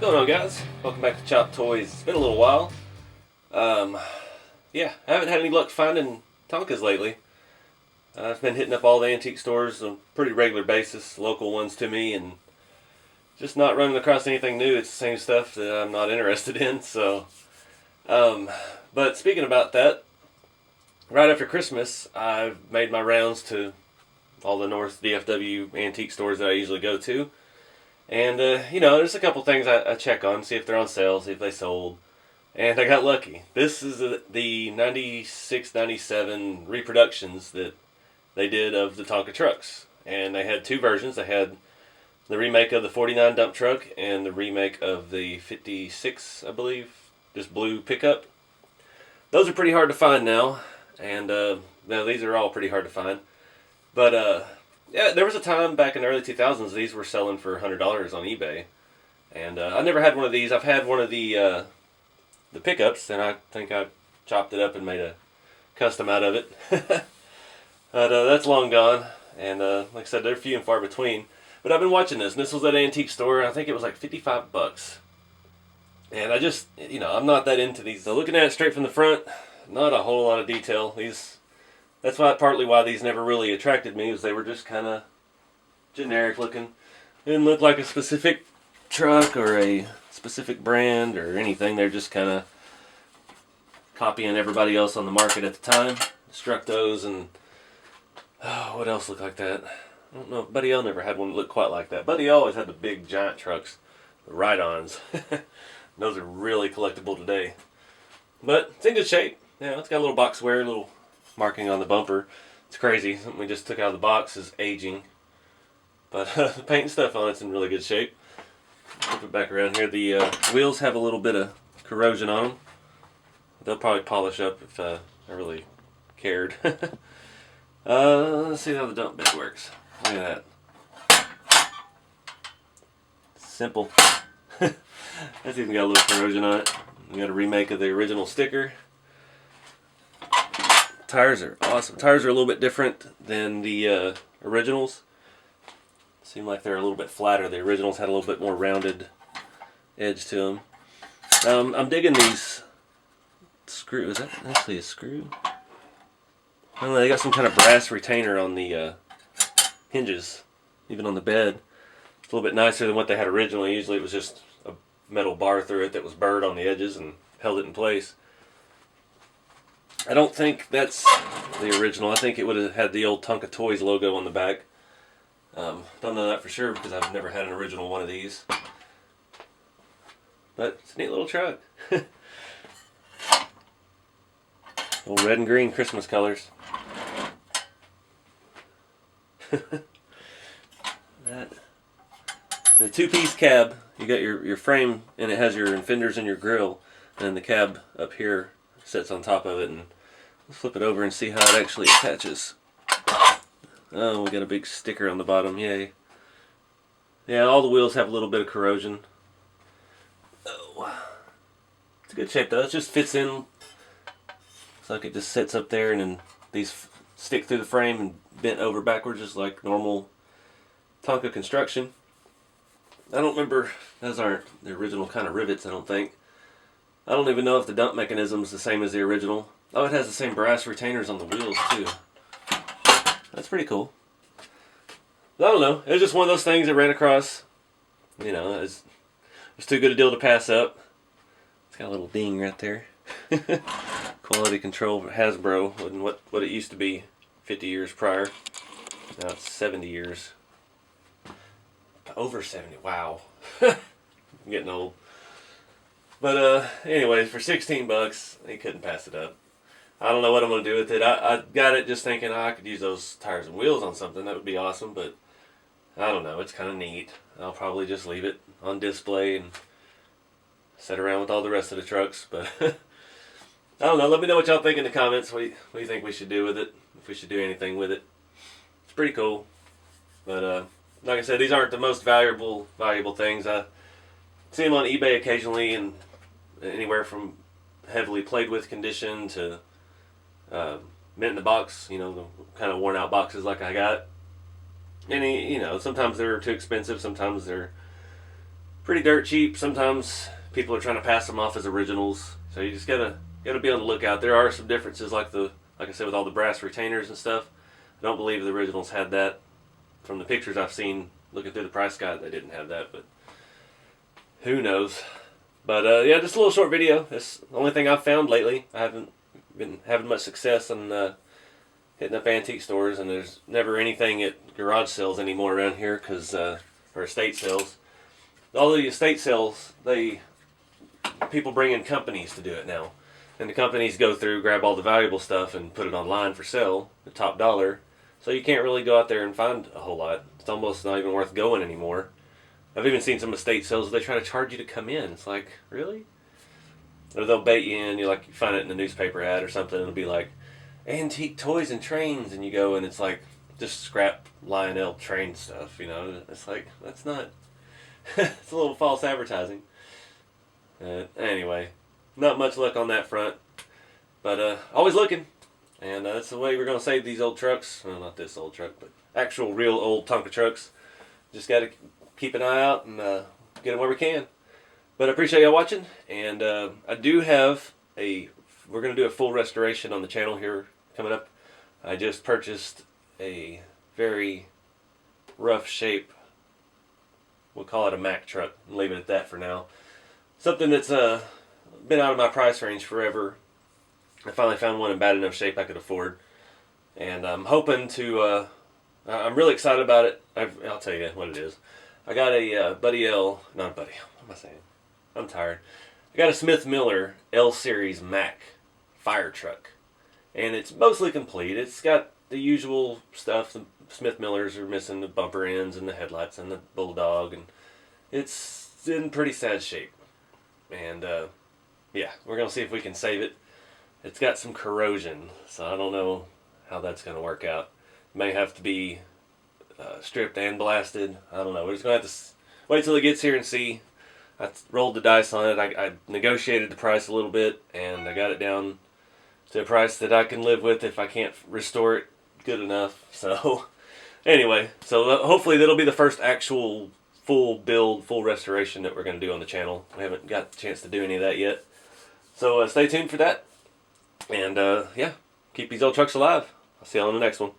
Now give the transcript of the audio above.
going on, guys? Welcome back to Chop Toys. It's been a little while. Yeah, I haven't had any luck finding Tonkas lately. I've been hitting up all the antique stores on a pretty regular basis, local ones to me, and just not running across anything new. It's the same stuff that I'm not interested in. So, but speaking about that, right after Christmas, I've made my rounds to all the North DFW antique stores that I usually go to. And, there's a couple things I check on, see if they're on sale, see if they sold. And I got lucky. This is the 96, 97 reproductions that they did of the Tonka trucks. And they had two versions. They had the remake of the 49 dump truck and the remake of the 56, I believe, just blue pickup. Those are pretty hard to find now. And now these are all pretty hard to find. But, yeah, there was a time back in the early 2000s these were selling for $100 on eBay. And I never had one of these. I've had one of the pickups, and I think I chopped it up and made a custom out of it. But that's long gone. And like I said, they're few and far between. But I've been watching this, and this was at an antique store. I think it was like $55. And I just, I'm not that into these. So looking at it straight from the front, not a whole lot of detail. That's partly why these never really attracted me, was they were just kind of generic looking. Didn't look like a specific truck or a specific brand or anything. They're just kind of copying everybody else on the market at the time. Struck those, and what else looked like that? I don't know. Buddy L never had one that looked quite like that. Buddy L always had the big giant trucks, the ride-ons. Those are really collectible today. But it's in good shape. Yeah, it's got a little box wear, a little marking on the bumper. It's crazy. Something we just took out of the box is aging. But the paint and stuff on it's in really good shape. Flip it back around here. The wheels have a little bit of corrosion on them. They'll probably polish up if I really cared. Let's see how the dump bed works. Look at that. Simple. That's even got a little corrosion on it. We got a remake of the original sticker. Tires are awesome. Tires are a little bit different than the originals. Seem like they're a little bit flatter. The originals had a little bit more rounded edge to them. I'm digging these screws. Is that actually a screw? I don't know. They got some kind of brass retainer on the hinges, even on the bed. It's a little bit nicer than what they had originally. Usually it was just a metal bar through it that was burred on the edges and held it in place. I don't think that's the original. I think it would have had the old Tonka Toys logo on the back. Don't know that for sure because I've never had an original one of these. But it's a neat little truck. Old red and green Christmas colors. The two-piece cab. You got your frame, and it has your fenders and your grill, and then the cab up here sits on top of it. And let's flip it over and see how it actually attaches. Oh, we got a big sticker on the bottom. Yay. Yeah, all the wheels have a little bit of corrosion. Oh. It's a good shape though. It just fits in. Looks like it just sits up there, and then these stick through the frame and bent over backwards just like normal Tonka construction. I don't remember. Those aren't the original kind of rivets, I don't think. I don't even know if the dump mechanism is the same as the original. Oh, it has the same brass retainers on the wheels too. That's pretty cool. I don't know. It was just one of those things that ran across. It was too good a deal to pass up. It's got a little ding right there. Quality control Hasbro wasn't what it used to be 50 years prior. Now it's 70 years. Over 70. Wow. I'm getting old. But anyways, for $16, he couldn't pass it up. I don't know what I'm going to do with it. I got it just thinking I could use those tires and wheels on something. That would be awesome, but I don't know. It's kind of neat. I'll probably just leave it on display and sit around with all the rest of the trucks. But I don't know. Let me know what y'all think in the comments. What do you think we should do with it? If we should do anything with it. It's pretty cool. But like I said, these aren't the most valuable things. I see them on eBay occasionally, and anywhere from heavily played with condition to mint in the box, the kind of worn out boxes like I got. And sometimes they're too expensive, sometimes they're pretty dirt cheap. Sometimes people are trying to pass them off as originals, so you just gotta be on the lookout. There are some differences, like I said, with all the brass retainers and stuff. I don't believe the originals had that. From the pictures I've seen looking through the price guide, they didn't have that, but who knows. But yeah, just a little short video. It's the only thing I've found lately. I haven't been having much success in hitting up antique stores, and there's never anything at garage sales anymore around here, or estate sales. All the estate sales, people bring in companies to do it now, and the companies go through, grab all the valuable stuff, and put it online for sale at top dollar. So you can't really go out there and find a whole lot. It's almost not even worth going anymore. I've even seen some estate sales where they try to charge you to come in. It's like, really? Or they'll bait you in. You find it in a newspaper ad or something. It'll be like antique toys and trains, and you go and it's like just scrap Lionel train stuff. It's like, that's not. It's a little false advertising. Anyway, not much luck on that front, but always looking. And that's the way we're going to save these old trucks. Well, not this old truck, but actual real old Tonka trucks. Just got to keep an eye out and get them where we can. But I appreciate y'all watching. And I do have we're going to do a full restoration on the channel here coming up. I just purchased a very rough shape, we'll call it a Mack truck. I'll leave it at that for now. Something that's been out of my price range forever. I finally found one in bad enough shape I could afford, and I'm hoping to. I'm really excited about it. I'll tell you what it is. I got a Buddy L. Not Buddy. What am I saying? I'm tired. I got a Smith Miller L Series Mack fire truck, and it's mostly complete. It's got the usual stuff. The Smith Millers are missing the bumper ends and the headlights and the bulldog, and it's in pretty sad shape. And yeah, we're gonna see if we can save it. It's got some corrosion, so I don't know how that's going to work out. It may have to be stripped and blasted. I don't know. We're just going to have to wait till it gets here and see. I rolled the dice on it. I negotiated the price a little bit, and I got it down to a price that I can live with if I can't restore it good enough. So anyway, hopefully that'll be the first actual full build, full restoration that we're going to do on the channel. We haven't got the chance to do any of that yet. So stay tuned for that. And yeah, keep these old trucks alive. I'll see y'all on the next one.